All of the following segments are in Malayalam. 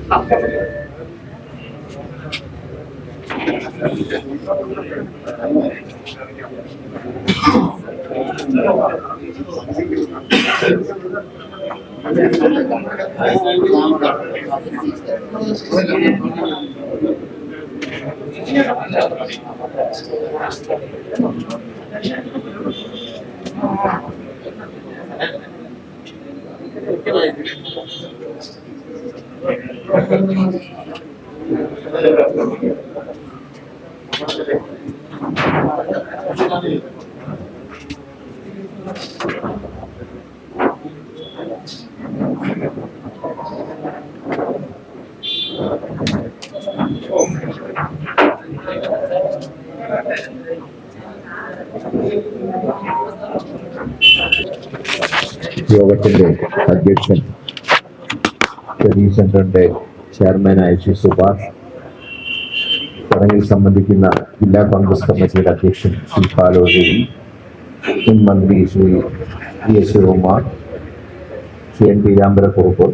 യോഗത്തിന്റെ അധ്യക്ഷൻ സർവീസ് സെന്ററിന്റെ ചെയർമാനായ ശ്രീ സുഭാഷ്, ചടങ്ങിൽ സംബന്ധിക്കുന്ന ജില്ലാ കോൺഗ്രസ് കമ്മിറ്റിയുടെ അധ്യക്ഷൻ ശ്രീ പാലോഴി, മുൻ മന്ത്രി ശ്രീ എസ് ശിവകുമാർ, ശ്രീ എൻ പീതാംബരക്കുറുപ്പ്,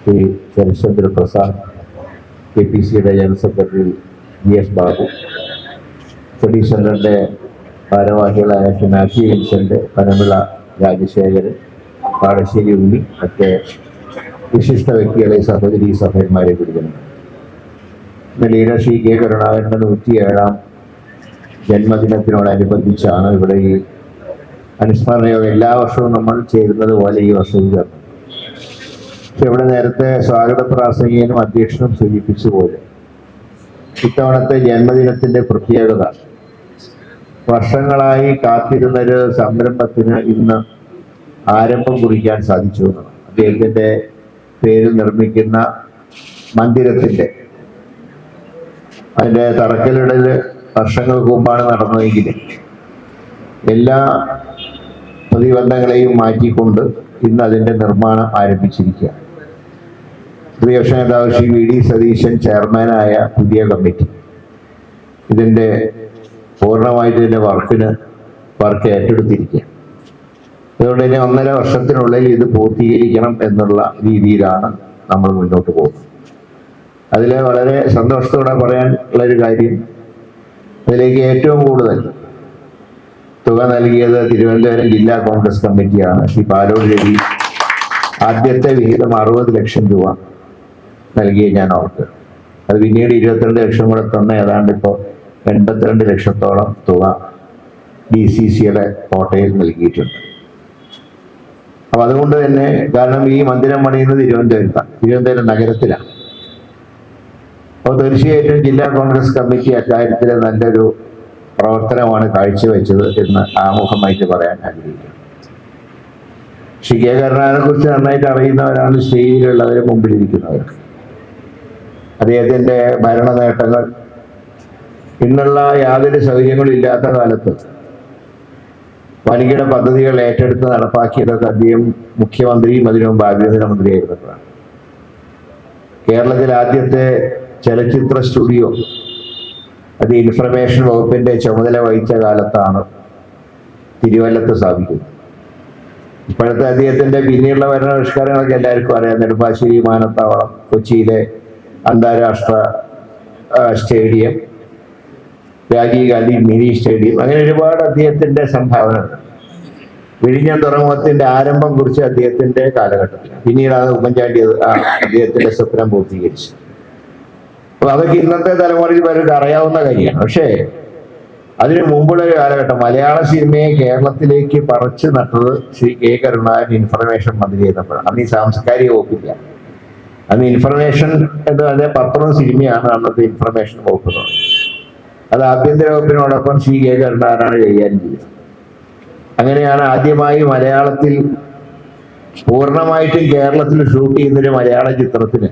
ശ്രീ ശരത്ചന്ദ്ര പ്രസാദ്, KPCയുടെ general secretary GS Babu, service സെന്ററിന്റെ ഭാരവാഹികളായ ശ്രീ മാത്യു വിൻസെന്റ്, പനവിള രാജശേഖരൻ, പാടശ്ശേരി ഉണ്ണി, മറ്റ് വിശിഷ്ട വ്യക്തികളെ, സഹോദരി സഹോദരന്മാരെ പിടിക്കുന്നു. ലീഡർ ശ്രീ K കരുണാകരന്റെ 107ാം ജന്മദിനത്തിനോടനുബന്ധിച്ചാണ് ഇവിടെ ഈ അനുസ്മരണ യോഗം എല്ലാ വർഷവും നമ്മൾ ചേരുന്നത് പോലെ ഈ വർഷവും ചേർന്നു. പക്ഷെ ഇവിടെ നേരത്തെ സ്വാഗത പ്രാസംഗികനും അധ്യക്ഷനും സൂചിപ്പിച്ച പോലെ ഇത്തവണത്തെ ജന്മദിനത്തിന്റെ പ്രത്യേകത, വർഷങ്ങളായി കാത്തിരുന്നൊരു സംരംഭത്തിന് ഇന്ന് ആരംഭം കുറിക്കാൻ സാധിച്ചു എന്നാണ്. അദ്ദേഹത്തിന്റെ പേരിൽ നിർമ്മിക്കുന്ന മന്ദിരത്തിന്റെ അതിന്റെ തറക്കല്ലിടൽ വർഷങ്ങൾക്ക് മുമ്പാണ് നടന്നതെങ്കിലും എല്ലാ പ്രതിബന്ധങ്ങളെയും മാറ്റിക്കൊണ്ട് ഇന്ന് അതിന്റെ നിർമ്മാണം ആരംഭിച്ചിരിക്കുകയാണ്. പ്രതിപക്ഷ നേതാവ് ശ്രീ VD സതീശൻ ചെയർമാനായ പുതിയ കമ്മിറ്റി ഇതിന്റെ പൂർണ്ണമായിട്ട് ഇതിന്റെ വർക്ക് ഏറ്റെടുത്തിരിക്കുക. അതുകൊണ്ട് തന്നെ 1.5 വർഷത്തിനുള്ളിൽ ഇത് പൂർത്തീകരിക്കണം എന്നുള്ള രീതിയിലാണ് നമ്മൾ മുന്നോട്ട് പോകുന്നത്. അതിൽ വളരെ സന്തോഷത്തോടെ പറയാൻ ഉള്ളൊരു കാര്യം, അതിലേക്ക് ഏറ്റവും കൂടുതൽ തുക നൽകിയത് തിരുവനന്തപുരം ജില്ലാ കോൺഗ്രസ് കമ്മിറ്റിയാണ്. ശ്രീ പാലോട് രവി ആദ്യത്തെ വിഹിതം 60 ലക്ഷം രൂപ നൽകിയ ഞാൻ ഓർക്ക്. അത് പിന്നീട് 22 ലക്ഷം കൂടെ തന്ന ഏതാണ്ട് ഇപ്പോൾ 82 ലക്ഷത്തോളം തുക DCCയുടെ കോട്ടയിൽ നൽകിയിട്ടുണ്ട്. അപ്പൊ അതുകൊണ്ട് തന്നെ, കാരണം ഈ മന്ദിരം പണിയുന്നത് തിരുവനന്തപുരം നഗരത്തിലാണ്. അപ്പോൾ തീർച്ചയായിട്ടും ജില്ലാ കോൺഗ്രസ് കമ്മിറ്റി അക്കാര്യത്തിൽ നല്ലൊരു പ്രവർത്തനമാണ് കാഴ്ചവെച്ചത് എന്ന് ആമുഖമായിട്ട് പറയാൻ ആഗ്രഹിക്കുന്നു. ശ്രീ K കരുണാകരനെ കുറിച്ച് നന്നായിട്ട് അറിയുന്നവരാണ് സ്റ്റേജിലുള്ളവരെ, മുമ്പിലിരിക്കുന്നവർ. അദ്ദേഹത്തിന്റെ ഭരണ നേട്ടങ്ങൾ, ഇന്നുള്ള യാതൊരു സൗകര്യങ്ങളും ഇല്ലാത്ത കാലത്ത് വൻകിട പദ്ധതികൾ ഏറ്റെടുത്ത് നടപ്പാക്കിയതൊക്കെ അദ്ദേഹം മുഖ്യമന്ത്രിയും അതിനു മുമ്പ് ആഭ്യന്തരമന്ത്രിയായിരുന്നപ്പോഴാണ്. കേരളത്തിൽ ആദ്യത്തെ ചലച്ചിത്ര സ്റ്റുഡിയോ അത് ഇൻഫർമേഷൻ വകുപ്പിന്റെ ചുമതല വഹിച്ച കാലത്താണ് തിരുവല്ലത്ത് സ്ഥാപിക്കുന്നത്. ഇപ്പോഴത്തെ അദ്ദേഹത്തിന്റെ പിന്നീടുള്ള ഭരണപരിഷ്കാരങ്ങളൊക്കെ എല്ലാവർക്കും അറിയാം. നെടുമ്പാശ്ശേരി വിമാനത്താവളം, കൊച്ചിയിലെ അന്താരാഷ്ട്ര stadium, Rajiv Gandhi mini stadium, അങ്ങനെ ഒരുപാട് അദ്ദേഹത്തിന്റെ സംഭാവനകൾ. വിഴിഞ്ഞം തുറമുഖത്തിന്റെ ആരംഭം കുറിച്ച് അദ്ദേഹത്തിന്റെ കാലഘട്ടത്തിൽ, പിന്നീടാണ് ഉമ്മൻചാണ്ടി അദ്ദേഹത്തിന്റെ സ്വപ്നം പൂർത്തീകരിച്ചത്. അപ്പൊ അതൊക്കെ ഇന്നത്തെ തലമുറയിൽ പലർക്ക് അറിയാവുന്ന കാര്യമാണ്. പക്ഷേ അതിനു മുമ്പുള്ള ഒരു കാലഘട്ടം മലയാള സിനിമയെ കേരളത്തിലേക്ക് പറിച്ചു നട്ടത് ശ്രീ K കരുണാകരൻ ഇൻഫർമേഷൻ മന്ത്രി ചെയ്തപ്പോഴാണ്. അന്ന് ഈ സാംസ്കാരിക വകുപ്പില്ല, അന്ന് ഇൻഫർമേഷൻ എന്ന് പറഞ്ഞാൽ പത്രവും സിനിമയാണ് അന്നത്തെ ഇൻഫർമേഷൻ വകുപ്പ്. അത് ആഭ്യന്തര വകുപ്പിനോടൊപ്പം ശ്രീ K കരുണാകരനാണ് കൈകാര്യം ചെയ്തത്. അങ്ങനെയാണ് ആദ്യമായി മലയാളത്തിൽ പൂർണ്ണമായിട്ടും കേരളത്തിൽ ഷൂട്ട് ചെയ്യുന്നൊരു മലയാള ചിത്രത്തിന്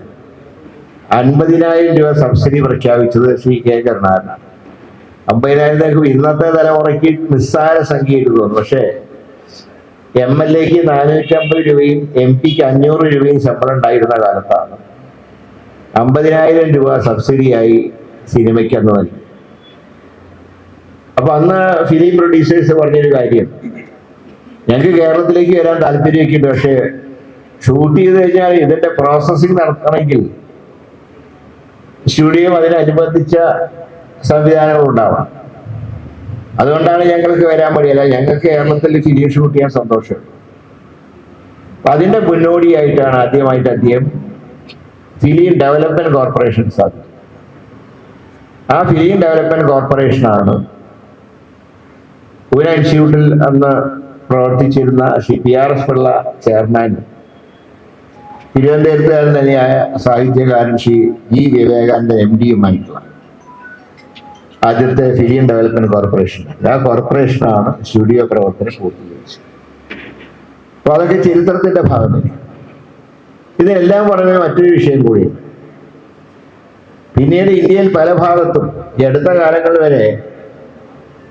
50,000 രൂപ സബ്സിഡി പ്രഖ്യാപിച്ചത് ശ്രീ K കരുണാകരനാണ്. 50,000 ഇന്നത്തെ തലമുറയ്ക്ക് നിസ്സാര സംഖ്യ തോന്നുന്നു. പക്ഷേ MLAക്ക് 450 രൂപയും MP-ക്ക് 500 രൂപയും ശമ്പളം ഉണ്ടായിരുന്ന കാലത്താണ് 50,000 രൂപ സബ്സിഡിയായി സിനിമയ്ക്ക് അന്ന് നൽകി. അപ്പൊ അന്ന് ഫിലിം പ്രൊഡ്യൂസേഴ്സ് പറഞ്ഞൊരു കാര്യം, ഞങ്ങൾക്ക് കേരളത്തിലേക്ക് വരാൻ താല്പര്യമൊക്കെ ഉണ്ട്, പക്ഷേ ഷൂട്ട് ചെയ്ത് കഴിഞ്ഞാൽ ഇതിന്റെ പ്രോസസ്സിങ് നടത്തണമെങ്കിൽ സ്റ്റുഡിയോയും അതിനനുബന്ധിച്ച സംവിധാനങ്ങളും ഉണ്ടാവണം. അതുകൊണ്ടാണ് ഞങ്ങൾക്ക് വരാൻ മടിയല്ല. ഞങ്ങൾക്ക് കേരളത്തിൽ ഫിലിം ഷൂട്ട് ചെയ്യാൻ സന്തോഷം. അപ്പൊ അതിന്റെ മുന്നോടിയായിട്ടാണ് ആദ്യമായിട്ട് അദ്ദേഹം ഫിലിം ഡെവലപ്മെന്റ് കോർപ്പറേഷൻ സ്ഥാപിച്ചത്. ആ ഫിലിം ഡെവലപ്മെന്റ് കോർപ്പറേഷനാണ് പൂന ഇൻസ്റ്റിറ്റ്യൂട്ടിൽ അന്ന് പ്രവർത്തിച്ചിരുന്ന ശ്രീ PRS പിള്ള ചെയർമാൻ, തിരുവനന്തപുരത്തുകാരൻ തന്നെയായ സാഹിത്യകാരൻ ശ്രീ G വിവേകാനന്ദൻ MD-യുമായിട്ടുള്ള ആദ്യത്തെ ഫിലിം ഡെവലപ്മെന്റ് കോർപ്പറേഷൻ. ആ കോർപ്പറേഷനാണ് സ്റ്റുഡിയോ പ്രവർത്തനം പൂർത്തീകരിച്ചത്. അപ്പൊ അതൊക്കെ ചരിത്രത്തിന്റെ ഭാഗം തന്നെയാണ്. ഇതെല്ലാം പറഞ്ഞ മറ്റൊരു വിഷയം കൂടിയാണ്. പിന്നീട് ഇന്ത്യയിൽ പല ഭാഗത്തും ഈ അടുത്ത കാലങ്ങൾ വരെ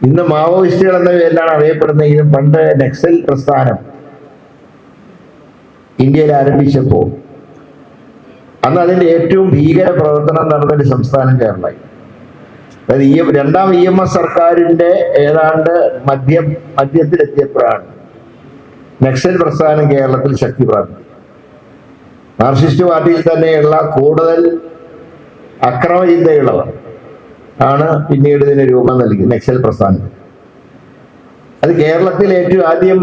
ഇന്ന് മാവോയിസ്റ്റുകൾ എന്ന പേരിലാണ് അറിയപ്പെടുന്നെങ്കിലും പണ്ട് നക്സൽ പ്രസ്ഥാനം ഇന്ത്യയിൽ ആരംഭിച്ചപ്പോൾ അന്ന് അതിന്റെ ഏറ്റവും ഭീകര പ്രവർത്തനം നടന്നൊരു സംസ്ഥാനം കേരളമായി. അതായത് രണ്ടാം EMS സർക്കാരിന്റെ ഏതാണ്ട് മധ്യത്തിലെത്തിയപ്പോഴാണ് നക്സൽ പ്രസ്ഥാനം കേരളത്തിൽ ശക്തി പ്രാപിച്ചത്. മാർക്സിസ്റ്റ് പാർട്ടിയിൽ തന്നെയുള്ള കൂടുതൽ അക്രമ ചിന്തയുള്ളവർ ആണ് പിന്നീട് ഇതിന് രൂപം നൽകിയത്, നക്സൽ പ്രസ്ഥാനത്തിന്. അത് കേരളത്തിൽ ഏറ്റവും ആദ്യം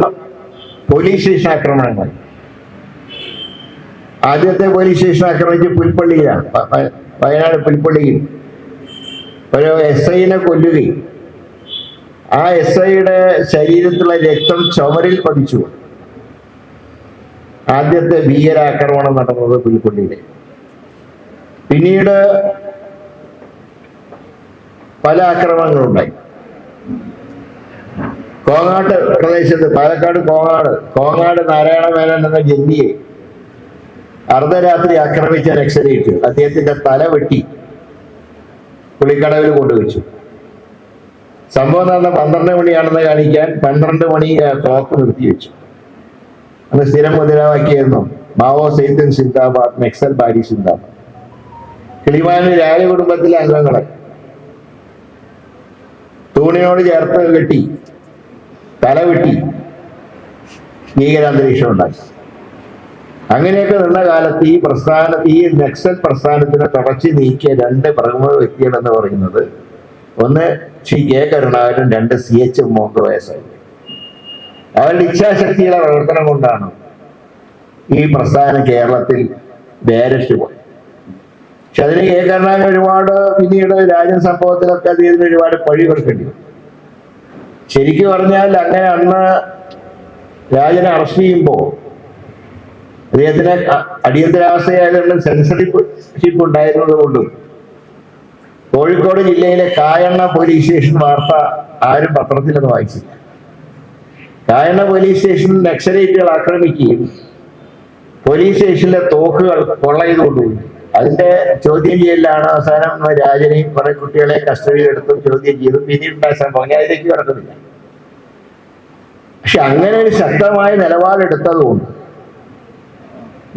പോലീസ് സ്റ്റേഷൻ ആക്രമണങ്ങൾ. ആദ്യത്തെ പോലീസ് സ്റ്റേഷൻ ആക്രമിച്ച് പുൽപ്പള്ളിയിലാണ്, വയനാട് പുൽപ്പള്ളിയിൽ ഒരു SI-നെ കൊല്ലുകയും ആ SI-യുടെ ശരീരത്തിലുള്ള രക്തം ചുമരിൽ പതിച്ചു. ആദ്യത്തെ ഭീകരാക്രമണം നടന്നത് പുൽപ്പള്ളിയിലെ. പിന്നീട് പല ആക്രമണങ്ങളുണ്ടായി. കോങ്ങാട്ട് പ്രദേശത്ത്, പാലക്കാട് കോങ്ങാട് നാരായണ മേനോൻ എന്ന ജന്മിയെ അർദ്ധരാത്രി ആക്രമിച്ച നക്സലേറ്റ് അദ്ദേഹത്തിന്റെ തല വെട്ടി പുളിക്കടവിൽ കൊണ്ടുവച്ചു. സംഭവം നടന്ന 12 മണിയാണെന്ന് കാണിക്കാൻ 12 മണി ക്ലോക്ക് നിർത്തിവെച്ചു. അന്ന് സ്ഥിരം മുദ്രാവാക്യായിരുന്നു മാവോ സൈത്തൻ സിന്ദാബാദ്, നക്സൽ ബാരി സിന്ദാബാദ്. കിളിമാനൂർ രാജ കുടുംബത്തിലെ അംഗങ്ങളെ തൂണിനോട് ചേർത്ത് കെട്ടി തല വെട്ടി ഭീകരാന്തരീക്ഷം ഉണ്ടാക്കി. അങ്ങനെയൊക്കെ നിന്ന കാലത്ത് ഈ നക്സൽ പ്രസ്ഥാനത്തിനെ തുടച്ചു നീക്കിയ 2 പ്രമുഖ വ്യക്തികൾ എന്ന് പറയുന്നത്, ഒന്ന് ശ്രീ K കരുണാകരൻ, 2 CH മോഹൻദാസ്. അവരുടെ ഇച്ഛാശക്തിയുടെ പ്രവർത്തനം കൊണ്ടാണ് ഈ പ്രസ്ഥാനം കേരളത്തിൽ വേരറ്റ് പോയി. പക്ഷെ അതിന് K കരുണാകരൻ ഒരുപാട് പിന്നീട് രാജൻ സംഭവത്തിലൊക്കെ അതിന് ഒരുപാട് പഴി കൊടുക്കേണ്ടി വന്നു. ശരിക്കും പറഞ്ഞാൽ അങ്ങനെ അന്ന് രാജനെ അറസ്റ്റ് ചെയ്യുമ്പോൾ അദ്ദേഹത്തിന് അടിയന്തരാവസ്ഥയായതുകൊണ്ട് സെൻസർഷിപ്പ് ഉണ്ടായിരുന്നത് കൊണ്ടും കോഴിക്കോട് ജില്ലയിലെ കായണ്ണ പോലീസ് സ്റ്റേഷൻ വാർത്ത ആരും പത്രത്തിലൊന്നും വായിച്ചില്ല. കായണ്ണ പോലീസ് സ്റ്റേഷൻ നക്സലൈറ്റുകൾ ആക്രമിക്കുകയും പോലീസ് സ്റ്റേഷനിലെ തോക്കുകൾ കൊള്ള ചെയ്ത് കൊണ്ടുപോയി. അതിന്റെ ചോദ്യം ചെയ്യലാണ് അവസാനം രാജനെയും കുറെ കുട്ടികളെ കസ്റ്റഡിയിലെടുത്തും ചോദ്യം ചെയ്തു. പിന്നീടുണ്ടായ സംഭവം ഞാൻ അതിലേക്ക് കിടക്കുന്നില്ല. പക്ഷെ അങ്ങനെ ഒരു ശക്തമായ നിലപാടെടുത്തതുകൊണ്ട്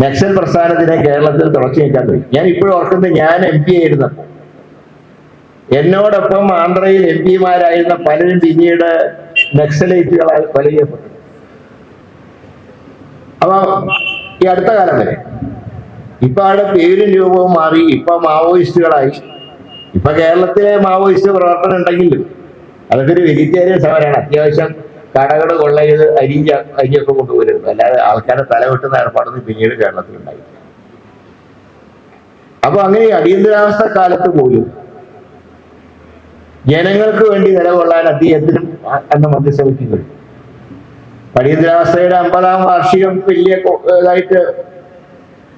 നക്സൽ പ്രസ്ഥാനത്തിനെ കേരളത്തിൽ തുടച്ചു നീക്കാൻ കഴിയും. ഞാൻ ഇപ്പോഴും ഓർക്കുന്നത്, ഞാൻ MP ആയിരുന്നപ്പോൾ എന്നോടൊപ്പം ആന്ധ്രയിൽ MP-മാരായിരുന്ന പലരും പിന്നീട് നക്സലൈറ്റുകളാൽ കൊല ചെയ്യപ്പെട്ടു. അപ്പൊ ഈ അടുത്ത കാലം വരെ ഇപ്പൊ അവിടെ പേരും രൂപവും മാറി, ഇപ്പൊ മാവോയിസ്റ്റുകളായി. ഇപ്പൊ കേരളത്തിലെ മാവോയിസ്റ്റ് പ്രവർത്തനം ഉണ്ടെങ്കിലും അതൊക്കെ ഒരു വെജിറ്റേറിയൻ സമരമാണ്. അത്യാവശ്യം കടകൾ കൊള്ള ചെയ്ത് അരിയൊക്കെ കൊണ്ടുപോരുന്നു, അല്ലാതെ ആൾക്കാരെ തലവെട്ടുന്ന ഏർപ്പാടൊന്നും പിന്നീട് കേരളത്തിലുണ്ടായി. അപ്പൊ അങ്ങനെ അടിയന്തരാവസ്ഥ കാലത്ത് പോലും ജനങ്ങൾക്ക് വേണ്ടി നിലകൊള്ളാൻ അദ്ദേഹത്തിനും അന്ന് മന്ത്രിസഭയ്ക്ക് കഴിയും. അടിയന്തരാവസ്ഥയുടെ 50-ാം വാർഷികം വലിയ ഇതായിട്ട്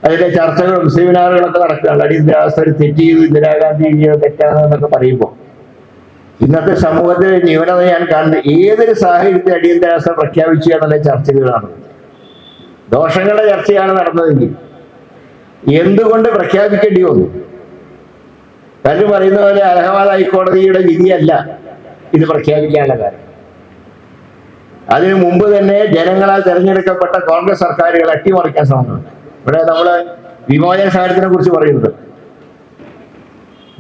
അതിന്റെ ചർച്ചകളും സെമിനാറുകളൊക്കെ നടക്കുകയാണ്. അടിയന്തരാവസ്ഥ തെറ്റ് ചെയ്തു, ഇന്ദിരാഗാന്ധി തെറ്റാണെന്നൊക്കെ പറയുമ്പോൾ ഇന്നത്തെ സമൂഹത്തിലെ ന്യൂനത ഞാൻ കാണുന്നത്, ഏതൊരു സാഹചര്യത്തിൽ അടിയന്തരാവസ്ഥ പ്രഖ്യാപിച്ചു എന്നുള്ള ചർച്ചകൾ നടന്നത്. ദോഷങ്ങളുടെ ചർച്ചയാണ് നടന്നതെങ്കിൽ എന്തുകൊണ്ട് പ്രഖ്യാപിക്കേണ്ടി വന്നു? പലരും പറയുന്ന പോലെ അലഹബാദ് ഹൈക്കോടതിയുടെ വിധിയല്ല ഇത് പ്രഖ്യാപിക്കാനുള്ള കാരണം. അതിനു മുമ്പ് തന്നെ ജനങ്ങളാൽ തെരഞ്ഞെടുക്കപ്പെട്ട കോൺഗ്രസ് സർക്കാരുകൾ അട്ടിമറിക്കാൻ ശ്രമങ്ങളുണ്ട്. ഇവിടെ നമ്മള് വിമോചന സമരത്തിനെ കുറിച്ച് പറയുന്നത്,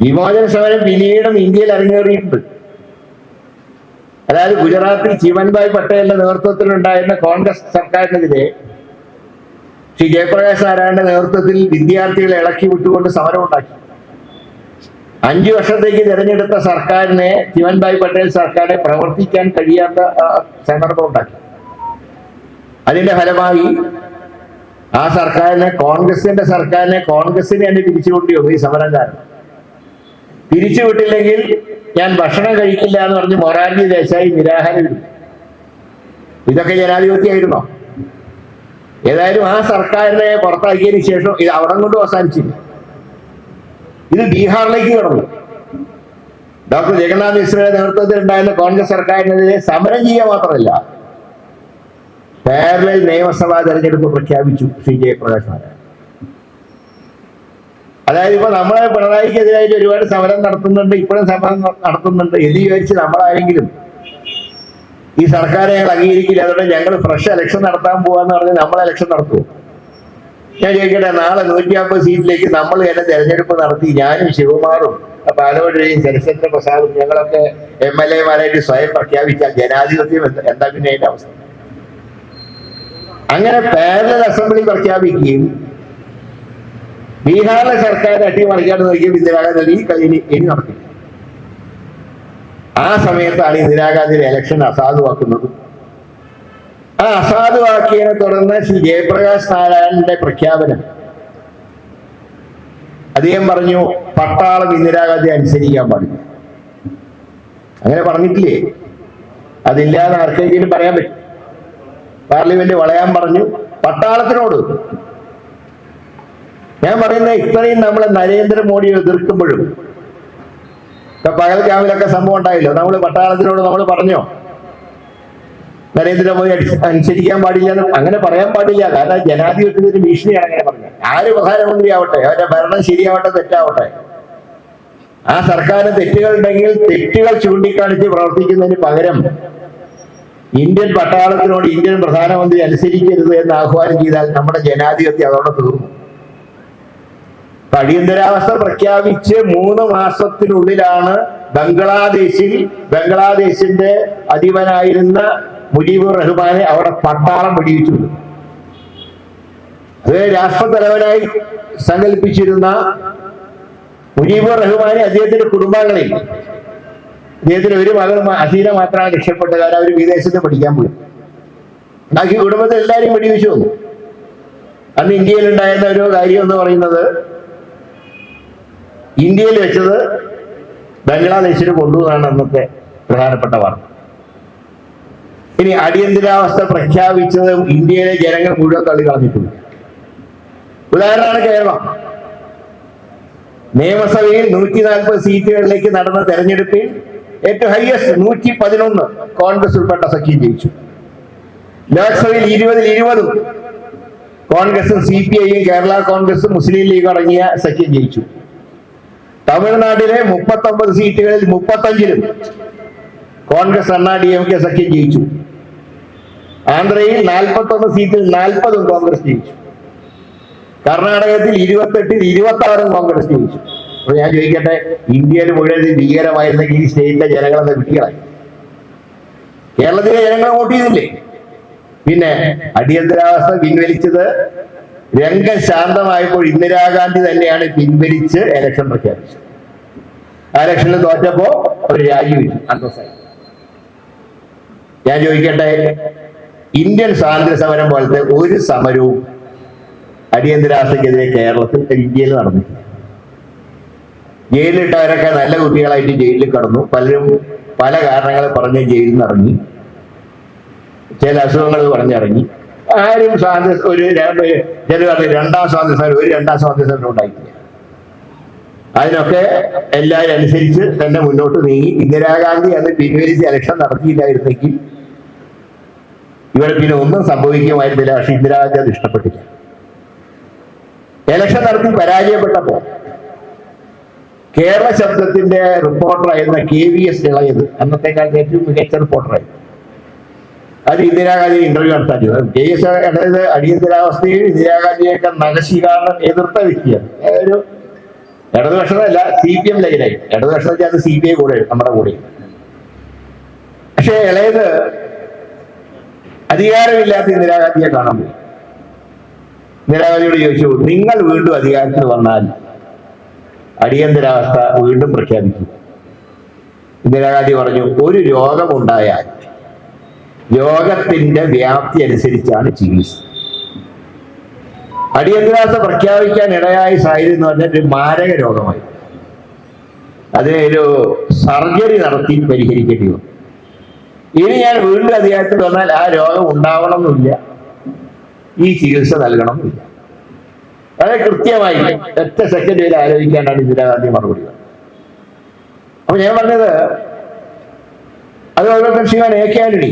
വിമോചന സമരം പിന്നീടും ഇന്ത്യയിൽ അരങ്ങേറിയിട്ടുണ്ട്. അതായത് ഗുജറാത്തിൽ ചിമൻഭായ് പട്ടേലിന്റെ നേതൃത്വത്തിലുണ്ടായിരുന്ന കോൺഗ്രസ് സർക്കാരിനെതിരെ ശ്രീ ജയപ്രകാശ് നാരായണന്റെ നേതൃത്വത്തിൽ വിദ്യാർത്ഥികളെ ഇളക്കി വിട്ടുകൊണ്ട് സമരം ഉണ്ടാക്കി. 5 വർഷത്തേക്ക് തിരഞ്ഞെടുത്ത സർക്കാരിനെ, ചിമൻഭായ് പട്ടേൽ സർക്കാരിനെ പ്രവർത്തിക്കാൻ കഴിയാത്ത സന്ദർഭം ഉണ്ടാക്കി. അതിന്റെ ഫലമായി ആ സർക്കാരിനെ, കോൺഗ്രസിന്റെ സർക്കാരിനെ, കോൺഗ്രസിനെ തന്നെ പിരിച്ചുകൊണ്ടി വന്നു ഈ സമരക്കാരൻ. പിരിച്ചുവിട്ടില്ലെങ്കിൽ ഞാൻ ഭക്ഷണം കഴിക്കില്ല എന്ന് പറഞ്ഞ് മൊറാർജി ദേശായി നിരാഹാരം ഇരുന്നു. ഇതൊക്കെ ജനാധിപത്യമായിരുന്നോ? ഏതായാലും ആ സർക്കാരിനെ പുറത്താക്കിയതിന് ശേഷം ഇത് അവിടെ കൊണ്ട് അവസാനിച്ചില്ല. ഇത് ബീഹാറിലേക്ക് കടന്നു. ഡോക്ടർ ജഗന്നാഥ് മിശ്രയുടെ നേതൃത്വത്തിൽ ഉണ്ടായിരുന്ന കോൺഗ്രസ് സർക്കാരിനെതിരെ സമരം ചെയ്യുക മാത്രമല്ല, പാരലൽ നിയമസഭാ തെരഞ്ഞെടുപ്പ് പ്രഖ്യാപിച്ചു ശ്രീ ജയപ്രകാശ് നാരായൺ. അതായത് ഇപ്പൊ നമ്മളെ പിണറായിക്കെതിരായിട്ട് ഒരുപാട് സമരം നടത്തുന്നുണ്ട്, ഇപ്പോഴും സമരം നടത്തുന്നുണ്ട് എന്ന് വിചാരിച്ച് നമ്മളാരെങ്കിലും ഈ സർക്കാരെ ഞങ്ങൾ അംഗീകരിക്കില്ല, അതുകൊണ്ട് ഞങ്ങൾ ഫ്രഷ് ഇലക്ഷൻ നടത്താൻ പോവാന്ന് പറഞ്ഞ് നമ്മൾ ഇലക്ഷൻ നടത്തുമോ? ഞാൻ ചോദിക്കട്ടെ, നാളെ 150 സീറ്റിലേക്ക് നമ്മൾ തന്നെ തെരഞ്ഞെടുപ്പ് നടത്തി ഞാനും ശിവകുമാറും പാലോടിയും ശരത്ചന്ദ്ര പ്രസാദും ഞങ്ങളൊക്കെ MLA-മാരായിട്ട് സ്വയം പ്രഖ്യാപിച്ചാൽ ജനാധിപത്യം എന്താ പിന്നെ അതിന്റെ അവസ്ഥ? അങ്ങനെ പാരലൽ അസംബ്ലി പ്രഖ്യാപിക്കുകയും ബീഹാറിലെ സർക്കാർ അട്ടിമറിക്കാൻ നോക്കിയും ഇന്ദിരാഗാന്ധി ഇനി നടത്തില്ല. ആ സമയത്താണ് ഇന്ദിരാഗാന്ധിയുടെ ഇലക്ഷൻ അസാധുവാക്കുന്നത്. ആ അസാധുവാക്കിയതിനെ തുടർന്ന് ശ്രീ ജയപ്രകാശ് നാരായണന്റെ പ്രഖ്യാപനം, അദ്ദേഹം പറഞ്ഞു പട്ടാളം ഇന്ദിരാഗാന്ധി അനുസരിക്കാൻ പാടില്ല. അങ്ങനെ പറഞ്ഞിട്ടില്ലേ? അതില്ലാതെ ആർക്കെങ്കിലും പറയാൻ പറ്റും? പാർലമെന്റ് വളയാൻ പറഞ്ഞു പട്ടാളത്തിനോട്. ഞാൻ പറയുന്നത് ഇത്രയും നമ്മൾ നരേന്ദ്രമോദിയെ എതിർക്കുമ്പോഴും, ഇപ്പൊ പകൽഗാമിലൊക്കെ സംഭവം ഉണ്ടായില്ലോ, നമ്മൾ പട്ടാളത്തിനോട് നമ്മൾ പറഞ്ഞോ നരേന്ദ്രമോദി അനുസരിക്കാൻ പാടില്ല എന്ന്? അങ്ങനെ പറയാൻ പാടില്ല. കാരണം ജനാധിപത്യത്തിന് ഭീഷണിയാണ് അങ്ങനെ പറഞ്ഞത്. ആര് പ്രധാനമന്ത്രി ആവട്ടെ, അവരുടെ ഭരണം ശരിയാവട്ടെ തെറ്റാവട്ടെ, ആ സർക്കാരിന് തെറ്റുകൾ ഉണ്ടെങ്കിൽ തെറ്റുകൾ ചൂണ്ടിക്കാണിച്ച് പ്രവർത്തിക്കുന്നതിന് പകരം ഇന്ത്യൻ പട്ടാളത്തിനോട് ഇന്ത്യൻ പ്രധാനമന്ത്രി അനുസരിക്കരുത് എന്ന് ആഹ്വാനം ചെയ്താൽ നമ്മുടെ ജനാധിപത്യം അതോടെ തീർന്നു. അടിയന്തരാവസ്ഥ പ്രഖ്യാപിച്ച് 3 മാസത്തിനുള്ളിലാണ് ബംഗ്ലാദേശിന്റെ അധിപനായിരുന്ന മുജീബുർ റഹ്മാനെ അവിടെ പട്ടാളം വെടിവെച്ചു. അത് രാഷ്ട്രത്തലവനായി സങ്കല്പിച്ചിരുന്ന മുജീബുർ റഹ്മാനെ അദ്ദേഹത്തിന്റെ കുടുംബാംഗങ്ങളിൽ, അദ്ദേഹത്തിന് ഒരു മകൾ അസീന മാത്രമാണ് രക്ഷപ്പെട്ടത്. കാരണം അവർ വിദേശത്ത് പഠിക്കാൻ പോയി. ബാക്കി കുടുംബത്തിൽ എല്ലാവരും വെടിവെച്ചു വന്നു. അന്ന് ഇന്ത്യയിൽ ഉണ്ടായിരുന്ന ഒരു കാര്യം എന്ന് പറയുന്നത്, ഇന്ത്യയിൽ വെച്ചത് ബംഗ്ലാദേശിന് കൊണ്ടുവന്നാണ് അന്നത്തെ പ്രധാനപ്പെട്ട വാർത്ത. ഇനി അടിയന്തരാവസ്ഥ പ്രഖ്യാപിച്ചത് ഇന്ത്യയിലെ ജനങ്ങൾ മുഴുവൻ തള്ളി കളഞ്ഞിട്ടുണ്ട്. ഉദാഹരണമാണ് കേരളം. നിയമസഭയിൽ 140 സീറ്റുകളിലേക്ക് നടന്ന തെരഞ്ഞെടുപ്പിൽ ഏറ്റവും ഹയസ്റ്റ് 111 കോൺഗ്രസ് ഉൾപ്പെട്ട സഖ്യം ജയിച്ചു. ലോക്സഭയിൽ 20-20 കോൺഗ്രസും CPI-യും കേരള കോൺഗ്രസും മുസ്ലിം ലീഗ് അടങ്ങിയ സഖ്യം ജയിച്ചു. തമിഴ്നാട്ടിലെ 39 സീറ്റുകളിൽ 35-ലും കോൺഗ്രസ് DMK സഖ്യം ജയിച്ചു. ആന്ധ്രയിൽ 41 സീറ്റിൽ 40-ഉം കോൺഗ്രസ് ജയിച്ചു. കർണാടകത്തിൽ 28-ൽ 26-ഉം കോൺഗ്രസ് ജയിച്ചു. അപ്പൊ ഞാൻ ചോദിക്കട്ടെ, ഇന്ത്യയിൽ മുഴുവൻ ഭീകരമായിരുന്നെങ്കിൽ ഈ സ്റ്റേറ്റിലെ ജനങ്ങളെന്ന് വിട്ടികളായി. കേരളത്തിലെ ജനങ്ങൾ വോട്ട് ചെയ്തില്ലേ? പിന്നെ അടിയന്തരാവസ്ഥ പിൻവലിച്ചത് രംഗം ശാന്തമായപ്പോൾ ഇന്ദിരാഗാന്ധി തന്നെയാണ് പിൻവലിച്ച് ഇലക്ഷൻ പ്രഖ്യാപിച്ചത്. ആ ഇലക്ഷനിൽ തോറ്റപ്പോ അവർ രാജിവെച്ചു, അന്തസ്സായി. ഞാൻ ചോദിക്കട്ടെ, ഇന്ത്യൻ സ്വാതന്ത്ര്യ സമരം പോലത്തെ ഒരു സമരവും അടിയന്തരാവസ്ഥക്കെതിരെ കേരളത്തിൽ ഇന്ത്യയിൽ നടന്നിട്ടില്ല. ജയിലിലിട്ടവരൊക്കെ നല്ല കുട്ടികളായിട്ട് ജയിലിൽ കടന്നു. പലരും പല കാരണങ്ങൾ പറഞ്ഞ് ജയിലിൽ നിന്ന് ഇറങ്ങി, ചില അസുഖങ്ങൾ പറഞ്ഞിറങ്ങി. ആരും രണ്ടാം സ്വാതന്ത്ര്യ സമരം ഉണ്ടായിട്ടില്ല. അതിനൊക്കെ എല്ലാവരും അനുസരിച്ച് തന്നെ മുന്നോട്ട് നീങ്ങി. ഇന്ദിരാഗാന്ധി അന്ന് പിൻവലിച്ച് ഇലക്ഷൻ നടത്തിയില്ലായിരുന്നെങ്കിൽ ഇവിടെ പിന്നെ ഒന്നും സംഭവിക്കുമായിരുന്നില്ല. പക്ഷെ ഇന്ദിരാഗാന്ധി അത് ഇഷ്ടപ്പെട്ടില്ല. ഇലക്ഷൻ നടത്തി പരാജയപ്പെട്ടപ്പോ കേരള ശബ്ദത്തിന്റെ റിപ്പോർട്ടറായിരുന്ന KVS ഇളയത്, അന്നത്തെക്കാൾ ഏറ്റവും മികച്ച റിപ്പോർട്ടറായിരുന്നു. അത് ഇന്ദിരാഗാന്ധി ഇന്റർവ്യൂ നടത്താൻ ചെയ്തു. KVS ഇളയത് അടിയന്തരാവസ്ഥയിൽ ഇന്ദിരാഗാന്ധിയൊക്കെ നഖശീകാരണം എതിർത്ത വ്യക്തിയാണ്. ഒരു ഇടതുപക്ഷമല്ല, CPM ലൈനായി. ഇടതുപക്ഷം വെച്ചാൽ അത് CPI കൂടെ നമ്മുടെ കൂടെ. പക്ഷെ ഇളയത് അധികാരമില്ലാത്ത ഇന്ദിരാഗാന്ധിയെ കാണാൻ പോയി. ഇന്ദിരാഗാന്ധിയോട് ചോദിച്ചു, നിങ്ങൾ വീണ്ടും അധികാരത്തിൽ വന്നാൽ അടിയന്തരാവസ്ഥ വീണ്ടും പ്രഖ്യാപിക്കും. ഇന്ദിരാഗാന്ധി പറഞ്ഞു, ഒരു രോഗമുണ്ടായാൽ രോഗത്തിന്റെ വ്യാപ്തി അനുസരിച്ചാണ് ചികിത്സ. അടിയന്തരാവസ്ഥ പ്രഖ്യാപിക്കാൻ ഇടയായ സാഹചര്യം എന്ന് പറഞ്ഞാൽ ഒരു മാരക രോഗമായി. അതിനെ ഒരു സർജറി നടത്തി പരിഹരിക്കേണ്ടി വന്നു. ഇനി ഞാൻ വീണ്ടും അധികാരത്തിൽ വന്നാൽ ആ രോഗം ഉണ്ടാവണമെന്നില്ല, ഈ ചികിത്സ നൽകണമെന്നില്ല. വളരെ കൃത്യമായി ഒറ്റ സെക്കൻഡ് വരെ ആലോചിക്കാനാണ് ഇന്ദിരാഗാന്ധി മറുപടി പറഞ്ഞത്. അപ്പൊ ഞാൻ പറഞ്ഞത്, അതുപോലെ ശ്രീമാൻ എ കെ ആന്റണി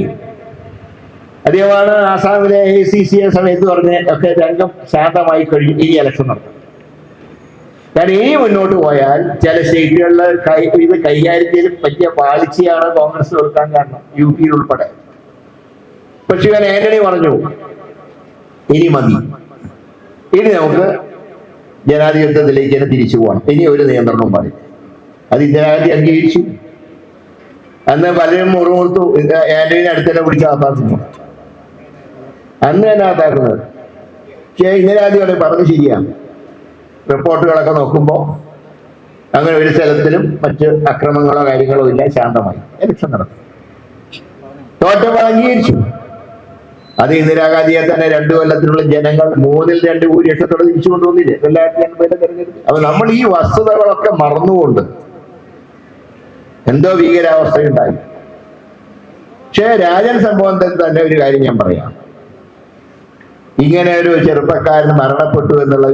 അദ്ദേഹമാണ് ആസാമിലെ AICC സമയത്ത് പറഞ്ഞ് ഒക്കെ രംഗം ശാന്തമായി കഴിഞ്ഞു, ഇനി ഇലക്ഷൻ നടത്തും. കാരണം ഇനി മുന്നോട്ട് പോയാൽ ചില സ്റ്റേറ്റുകളിൽ ഇത് കൈകാര്യം ചെയ്ത് പറ്റിയ പാളിച്ചയാണ് കോൺഗ്രസ് കൊടുക്കാൻ കാരണം, UP ഉൾപ്പെടെ. പക്ഷെ ഇവൻ ആന്റണി പറഞ്ഞു, ഇനി മതി, ഇനി നമുക്ക് ജനാധിപത്യത്തിലേക്ക് തന്നെ തിരിച്ചു പോകണം, ഇനി ഒരു നിയന്ത്രണവും പാടില്ല. അത് ഇന്ദിരാഗാന്ധി അംഗീകരിച്ചു. അന്ന് പലരും മുറുമുറുത്തു, ആന്റണിനെ അടുത്തന്നെ പിടിച്ച് അകത്താക്കുന്നു, അന്ന് തന്നെ അകത്താക്കുന്നത്. പക്ഷേ ഇന്ദിരാഗാന്ധി അവിടെ പറഞ്ഞു ശരിയാണ്. റിപ്പോർട്ടുകളൊക്കെ നോക്കുമ്പോൾ അങ്ങനെ ഒരു സ്ഥലത്തിലും മറ്റ് അക്രമങ്ങളോ കാര്യങ്ങളോ ഇല്ല, ശാന്തമായി ഇലക്ഷൻ നടത്തി. തോറ്റപ്പോൾ അംഗീകരിച്ചു. അത് ഇന്ദിരാഗാന്ധിയെ തന്നെ 2 കൊല്ലത്തിനുള്ള ജനങ്ങൾ 3/2 ഭൂരിപക്ഷത്തോടെ തിരിച്ചു കൊണ്ടുവന്നില്ലേ 2002 തെരഞ്ഞെടുപ്പ്. അപ്പൊ നമ്മൾ ഈ വസ്തുതകളൊക്കെ മറന്നുകൊണ്ട് എന്തോ ഭീകരാവസ്ഥയുണ്ടായി. പക്ഷേ രാജൻ സംഭവത്തിൽ തന്നെ ഒരു കാര്യം ഞാൻ പറയാം. ഇങ്ങനെ ഒരു ചെറുപ്പക്കാരൻ മരണപ്പെട്ടു എന്നുള്ള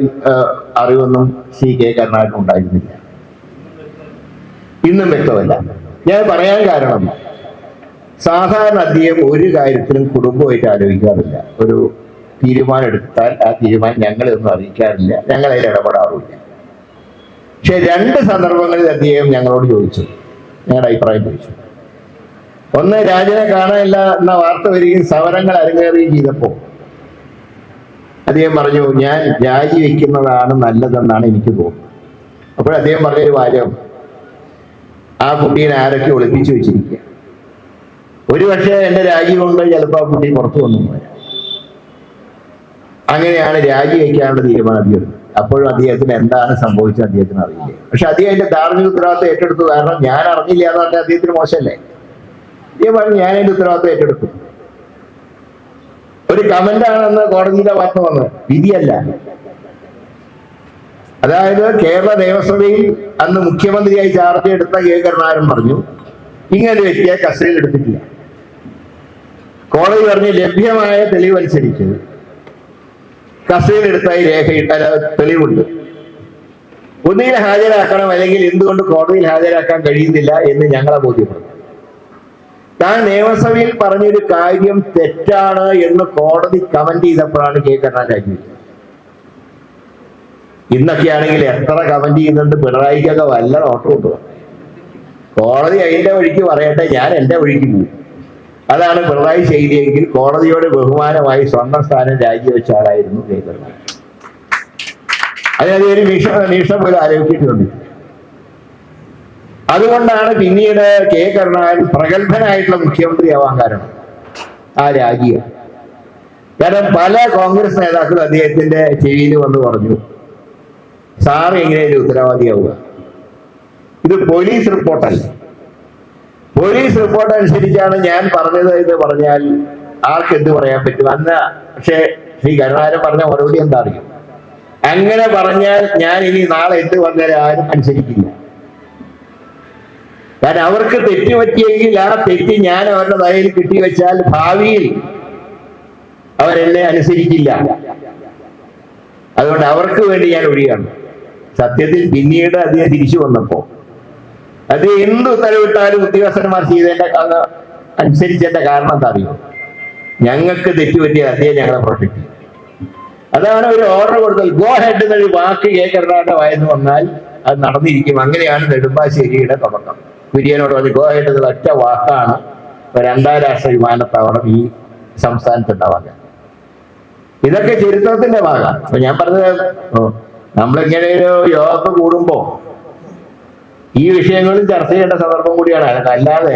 അറിവൊന്നും CK കരുണാകരൻ ഉണ്ടായിരുന്നില്ല, ഇന്നും വ്യക്തമല്ല. ഞാൻ പറയാൻ കാരണം, സാധാരണ അദ്ദേഹം ഒരു കാര്യത്തിലും കുടുംബമായിട്ട് ആലോചിക്കാറില്ല. ഒരു തീരുമാനം എടുത്താൽ ആ തീരുമാനം ഞങ്ങളെയൊന്നും അറിയിക്കാറില്ല, ഞങ്ങളതിൽ ഇടപെടാറില്ല. പക്ഷെ 2 സന്ദർഭങ്ങളിൽ അദ്ദേഹം ഞങ്ങളോട് ചോദിച്ചു, ഞങ്ങളുടെ അഭിപ്രായം ചോദിച്ചു. ഒന്ന്, രാജനെ കാണാനില്ല എന്ന വാർത്ത വരികയും സമരങ്ങൾ അരങ്ങേറുകയും ചെയ്തപ്പോൾ അദ്ദേഹം പറഞ്ഞു, ഞാൻ രാജിവെക്കുന്നതാണ് നല്ലതെന്നാണ് എനിക്ക് തോന്നുന്നത്. അപ്പോൾ അദ്ദേഹം പറഞ്ഞൊരു വാചകം, ആ കുട്ടീനെ ആരൊക്കെ ഒളിപ്പിച്ചു വെച്ചിരിക്കുക, ഒരുപക്ഷെ എൻ്റെ രാജി കൊണ്ട് ചിലപ്പോൾ ആ കുട്ടി പുറത്തു വന്നു വരാം. അങ്ങനെയാണ് രാജിവെക്കാനുള്ള തീരുമാനം അദ്ദേഹം. അപ്പോഴും അദ്ദേഹത്തിന് എന്താണ് സംഭവിച്ചത് അദ്ദേഹത്തിന് അറിയില്ല. പക്ഷെ അദ്ദേഹം അതിന്റെ ധാർമ്മിക ഉത്തരവാദിത്വം ഏറ്റെടുത്തു. കാരണം ഞാൻ അറിഞ്ഞില്ല എന്ന് പറഞ്ഞാൽ അദ്ദേഹത്തിന് മോശമല്ലേ. അദ്ദേഹം പറഞ്ഞു, ഞാൻ അതിന്റെ ഉത്തരവാദിത്വം ഏറ്റെടുത്തു. ഒരു കമന്റ് ആണെന്ന് കോടതിയുടെ ഭാഗത്ത് വന്നത്, വിധിയല്ല. അതായത് കേരള നിയമസഭയിൽ അന്ന് മുഖ്യമന്ത്രിയായി ചാർജ് എടുത്ത K കരുണാകരൻ പറഞ്ഞു, ഇങ്ങനെ വ്യക്തിയെ കസ്റ്റഡിയിൽ എടുത്തിട്ടില്ല. കോടതി പറഞ്ഞ് ലഭ്യമായ തെളിവനുസരിച്ച് കസ്റ്റഡിയിൽ എടുത്തായി തെളിവുണ്ട്, ഒന്നുകിൽ ഹാജരാക്കണം, അല്ലെങ്കിൽ എന്തുകൊണ്ട് കോടതിയിൽ ഹാജരാക്കാൻ കഴിയുന്നില്ല എന്ന് ഞങ്ങളെ ബോധ്യപ്പെടുന്നു. താൻ നിയമസഭയിൽ പറഞ്ഞൊരു കാര്യം തെറ്റാണ് എന്ന് കോടതി കമന്റ് ചെയ്തപ്പോഴാണ് K കരുണാകരൻ രാജിവെച്ചത്. ഇന്നൊക്കെ ആണെങ്കിൽ എത്ര കമന്റ് ചെയ്യുന്നുണ്ട്, പിണറായിക്കൊക്കെ വല്ല നോട്ടം കൊണ്ടുപോകും. കോടതി അതിന്റെ വഴിക്ക് പറയട്ടെ, ഞാൻ എൻ്റെ വഴിക്ക് പോകും. അതാണ് പിണറായി ശൈലിയെങ്കിൽ കോടതിയോട് ബഹുമാനമായി സ്വന്തം സ്ഥാനം രാജിവെച്ച ആളായിരുന്നു K കരുണാകരൻ. അതിനത് ഒരു നിമിഷം പോലും ആലോചിച്ചിട്ടുണ്ട്. അതുകൊണ്ടാണ് പിന്നീട് K കരുണാകരൻ പ്രഗത്ഭനായിട്ടുള്ള മുഖ്യമന്ത്രിയാവാൻ കാരണം ആ രാജിയ. കാരണം പല കോൺഗ്രസ് നേതാക്കളും അദ്ദേഹത്തിന്റെ ചെവിയിൽ വന്ന് പറഞ്ഞു, സാറ് എങ്ങനെയൊരു ഉത്തരവാദിയാവുക, ഇത് പോലീസ് റിപ്പോർട്ടല്ല, പോലീസ് റിപ്പോർട്ട് അനുസരിച്ചാണ് ഞാൻ പറഞ്ഞത് എന്ന് പറഞ്ഞാൽ ആർക്ക് എന്ത് പറയാൻ പറ്റും അന്ന്. പക്ഷേ ശ്രീ കരുണാകരൻ പറഞ്ഞ മറുപടി എന്താ അറിയും, അങ്ങനെ പറഞ്ഞാൽ ഞാൻ ഇനി നാളെ എന്ത് പറഞ്ഞാലും ആരും അനുസരിക്കില്ല. കാരണം അവർക്ക് തെറ്റ് പറ്റിയെങ്കിൽ ആ തെറ്റ് ഞാൻ അവരുടെ തലയിൽ കിട്ടിവെച്ചാൽ ഭാവിയിൽ അവരെന്നെ അനുസരിക്കില്ല. അതുകൊണ്ട് അവർക്ക് വേണ്ടി ഞാൻ ഒഴിയാണ്. സത്യത്തിൽ പിന്നീട് അദ്ദേഹം തിരിച്ചു വന്നപ്പോ അത് എന്ത് ഉത്തരവിട്ടാലും ഉദ്യോഗസ്ഥന്മാർ ചെയ്തതിന്റെ അനുസരിച്ചതിന്റെ കാരണം എന്താ അറിയോ, ഞങ്ങൾക്ക് തെറ്റുപറ്റിയ അദ്ദേഹം ഞങ്ങളെ പ്രൊട്ടക്ട് ചെയ്യും. അതാണ് ഒരു ഓർഡർ കൊടുത്തത്. ഗോ ഹെഡ് എന്നൊരു വാക്ക് K കരുണാകരന്റെ വായെന്ന് വന്നാൽ അത് നടന്നിരിക്കും. അങ്ങനെയാണ് നെടുമ്പാശ്ശേരിയുടെ തുടക്കം. കുര്യനോട് പറഞ്ഞു, ഗോ ഹെഡ് എന്നുള്ള ഒറ്റ വാക്കാണ് ഒരു അന്താരാഷ്ട്ര വിമാനത്താവളം ഈ സംസ്ഥാനത്തുണ്ടാവാൻ. ഇതൊക്കെ ചരിത്രത്തിന്റെ ഭാഗമാണ്. അപ്പൊ ഞാൻ പറഞ്ഞത്, നമ്മളിങ്ങനെ ഒരു യോഗം കൂടുമ്പോ ഈ വിഷയങ്ങളും ചർച്ച ചെയ്യേണ്ട സന്ദർഭം കൂടിയാണ്. അല്ലാതെ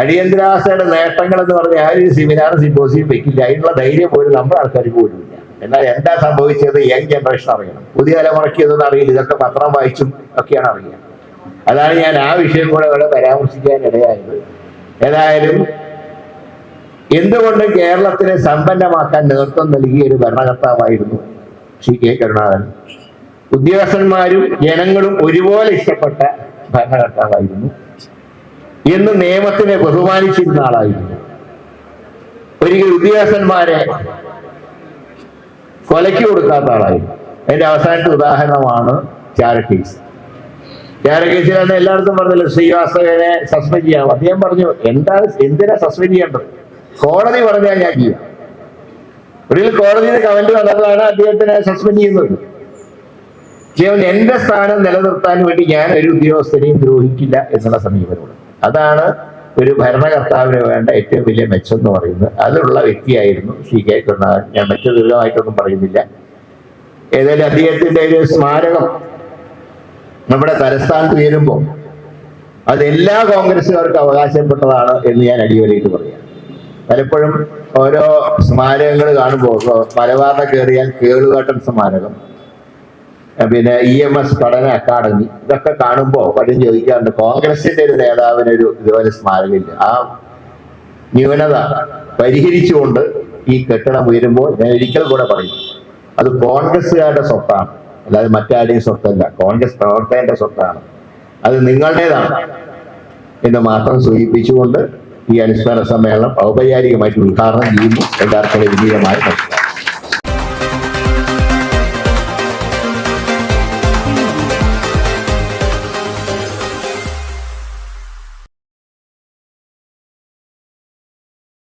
അടിയന്തരാവസ്ഥയുടെ നേട്ടങ്ങൾ എന്ന് പറഞ്ഞ ആ ഒരു സെമിനാർ സിമ്പോസിയം വെക്കില്ല. അതിനുള്ള ധൈര്യം പോലും നമ്മുടെ ആൾക്കാർക്ക് പോലുമില്ല. എന്നാൽ എന്താ സംഭവിച്ചത് യങ് ജനറേഷൻ അറിയണം. പുതിയ തലമുറയ്ക്ക് ഇതൊന്നും അറിയില്ല. ഇതൊക്കെ പത്രം വായിച്ചും ഒക്കെയാണ് അറിയുക. അതാണ് ഞാൻ ആ വിഷയം കൂടെ ഇവിടെ പരാമർശിക്കാൻ ഇടയായത്. ഏതായാലും എന്തുകൊണ്ടും കേരളത്തിനെ സമ്പന്നമാക്കാൻ നേതൃത്വം നൽകിയ ഒരു ഭരണകർത്താവായിരുന്നു ശ്രീ കെ കരുണാകരൻ. ഉദ്യോഗസ്ഥന്മാരും ജനങ്ങളും ഒരുപോലെ ഇഷ്ടപ്പെട്ട ഭരണകർത്താവായിരുന്നു. എന്ന് നിയമത്തിനെ ബഹുമാനിച്ചിരുന്ന ആളായിരുന്നു. ഒരിക്കൽ ഉദ്യോഗസ്ഥന്മാരെ കൊലയ്ക്ക് കൊടുക്കാത്ത ആളായിരുന്നു. അതിന്റെ അവസാനത്തെ ഉദാഹരണമാണ് ചാരക്കേസ്. ചാരക്കേസിൽ അന്ന് എല്ലായിടത്തും പറഞ്ഞില്ല ശ്രീവാസ്തവനെ സസ്പെൻഡ് ചെയ്യാം. അദ്ദേഹം പറഞ്ഞു എന്തിനാ സസ്പെൻഡ് ചെയ്യേണ്ടത്, കോടതി പറഞ്ഞാൽ ഞാൻ ചെയ്യാം. ഒരിക്കൽ കോടതിയുടെ കമന്റ് വന്നപ്പോഴാണ് അദ്ദേഹത്തിനെ സസ്പെൻഡ് ചെയ്യുന്നത്. എന്റെ സ്ഥാനം നിലനിർത്താൻ വേണ്ടി ഞാൻ ഒരു ഉദ്യോഗസ്ഥനെയും ദ്രോഹിക്കില്ല എന്നുള്ള സമീപനമാണ്. അതാണ് ഒരു ഭരണകർത്താവിന് വേണ്ട ഏറ്റവും വലിയ മെച്ചം എന്ന് പറയുന്നത്. അതിലുള്ള വ്യക്തിയായിരുന്നു ശ്രീ കെ കരുണാകരൻ. ഞാൻ മറ്റു ദീർഘമായിട്ടൊന്നും പറയുന്നില്ല. ഏതായാലും അദ്ദേഹത്തിന്റെ ഒരു സ്മാരകം നമ്മുടെ തലസ്ഥാനത്ത് ഉയരുമ്പോൾ അത് എല്ലാ കോൺഗ്രസ്സുകാർക്കും അവകാശപ്പെട്ടതാണ് എന്ന് ഞാൻ അടിവരയിട്ട് പറയാം. പലപ്പോഴും ഓരോ സ്മാരകങ്ങൾ കാണുമ്പോൾ മലബാറിനെ കയറിയാൽ കേളുകാട്ടൻ സ്മാരകം, പിന്നെ EMS പഠന അക്കാദമി, ഇതൊക്കെ കാണുമ്പോൾ പലരും ചോദിക്കാറുണ്ട് കോൺഗ്രസിന്റെ ഒരു നേതാവിനൊരു ഇതുപോലെ സ്മാരകമില്ല. ആ ന്യൂനത പരിഹരിച്ചുകൊണ്ട് ഈ കെട്ടിടം ഉയരുമ്പോൾ ഞാൻ ഒരിക്കൽ കൂടെ പറയും, അത് കോൺഗ്രസ്സുകാരുടെ സ്വത്താണ്, അല്ലാതെ മറ്റാരുടെയും സ്വത്തല്ല. കോൺഗ്രസ് പ്രവർത്തകന്റെ സ്വത്താണ്, അത് നിങ്ങളുടേതാണ് എന്ന് മാത്രം സൂചിപ്പിച്ചുകൊണ്ട് ഈ അനുസ്മരണ സമ്മേളനം ഔപചാരികമായിട്ട് ഉദ്ഘാടനം ചെയ്യുന്നു. എല്ലാവർക്കും വിജയമായി നമസ്കാരം.